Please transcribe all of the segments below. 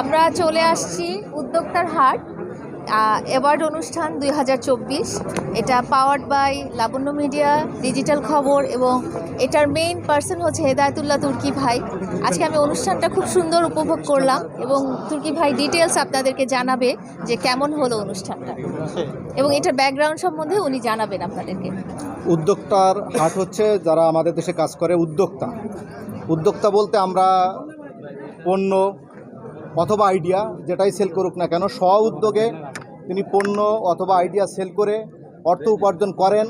আমরা চলে আসছি উদ্যোক্তার হাট অ্যাওয়ার্ড অনুষ্ঠান 2024। এটা powered by Labanya media, digital খবর, এবং এটার মেইন পার্সন হচ্ছে হেদায়েতুল্লাহ তুর্কি ভাই। আজকে আমি অনুষ্ঠানটা খুব সুন্দর উপভোগ করলাম এবং তুর্কি ভাই ডিটেলস আপনাদেরকে জানাবে যে কেমন হলো অনুষ্ঠানটা, এবং এটার ব্যাকগ্রাউন্ড সম্বন্ধে উনি জানাবেন আপনাদেরকে। উদ্যোক্তার হাট হচ্ছে যারা আমাদের দেশে কাজ করে উদ্যোক্তা। উদ্যোক্তা বলতে আমরা পণ্য অথবা আইডিয়া যেটাই সেল করুক না কেন, স্ব উদ্যোগে তিনি পণ্য অথবা আইডিয়া সেল করে অর্থ উপার্জন করেন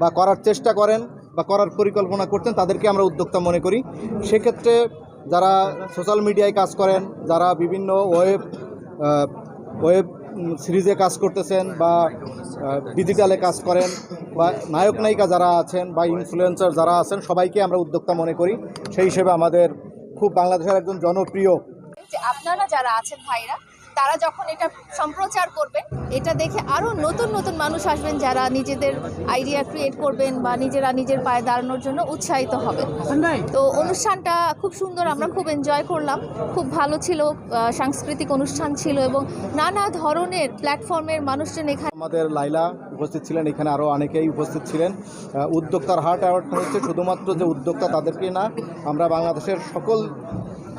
বা করার চেষ্টা করেন বা করার পরিকল্পনা করতেন, তাদেরকে আমরা উদ্যোক্তা মনে করি। সেক্ষেত্রে যারা সোশ্যাল মিডিয়ায় কাজ করেন, যারা বিভিন্ন ওয়েব সিরিজে কাজ করতেছেন বা ডিজিটালে কাজ করেন, বা নায়ক নায়িকা যারা আছেন বা ইনফ্লুয়েন্সার যারা আছেন, সবাইকে আমরা উদ্যোক্তা মনে করি। সেই হিসেবে আমাদের খুব বাংলাদেশের একজন জনপ্রিয় যে আপনারা যারা আছেন ভাইরা, তারা যখন এটা সম্প্রচার করবেন, এটা দেখে আরও নতুন নতুন মানুষ আসবেন যারা নিজেদের আইডিয়া ক্রিয়েট করবেন বা নিজেরা নিজের পায়ে দাঁড়ানোর জন্য উৎসাহিত হবেন। তো অনুষ্ঠানটা খুব সুন্দর, আমরা খুব এনজয় করলাম, খুব ভালো ছিল, সাংস্কৃতিক অনুষ্ঠান ছিল এবং নানা ধরনের প্ল্যাটফর্মের মানুষজন এখানে। আমাদের লাইলা উপস্থিত ছিলেন, এখানে আরও অনেকেই উপস্থিত ছিলেন। উদ্যোক্তার হাট অ্যাওয়ার্ডটা হচ্ছে শুধুমাত্র যে উদ্যোক্তা তাদেরকেই না, আমরা বাংলাদেশের সকল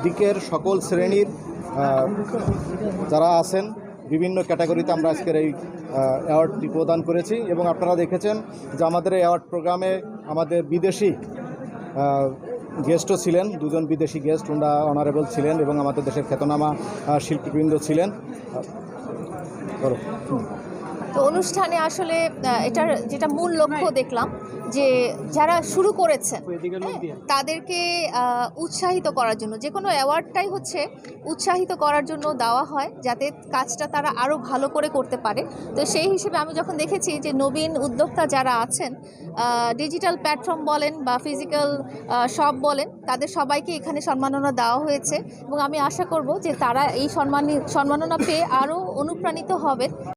দিকের সকল শ্রেণীর যারা আছেন বিভিন্ন ক্যাটাগরিতে আমরা আজকের এই অ্যাওয়ার্ডটি প্রদান করেছি। এবং আপনারা দেখেছেন যে আমাদের এই অ্যাওয়ার্ড প্রোগ্রামে আমাদের বিদেশি গেস্টও ছিলেন, দুজন বিদেশি গেস্ট, ওনারা অনারেবল ছিলেন এবং আমাদের দেশের খ্যাতনামা শিল্পীবৃন্দ ছিলেন। তো অনুষ্ঠানে আসলে এটার যেটা মূল লক্ষ্য দেখলাম যে যারা শুরু করেছেন তাদেরকে উৎসাহিত করার জন্য, যে কোনো অ্যাওয়ার্ডটাই হচ্ছে উৎসাহিত করার জন্য দেওয়া হয় যাতে কাজটা তারা আরও ভালো করে করতে পারে। তো সেই হিসেবে আমি যখন দেখেছি যে নবীন উদ্যোক্তা যারা আছেন, ডিজিটাল প্ল্যাটফর্ম বলেন বা ফিজিক্যাল শপ বলেন, তাদের সবাইকে এখানে সম্মাননা দেওয়া হয়েছে এবং আমি আশা করব যে তারা এই সম্মাননা পেয়ে আরও অনুপ্রাণিত হবেন।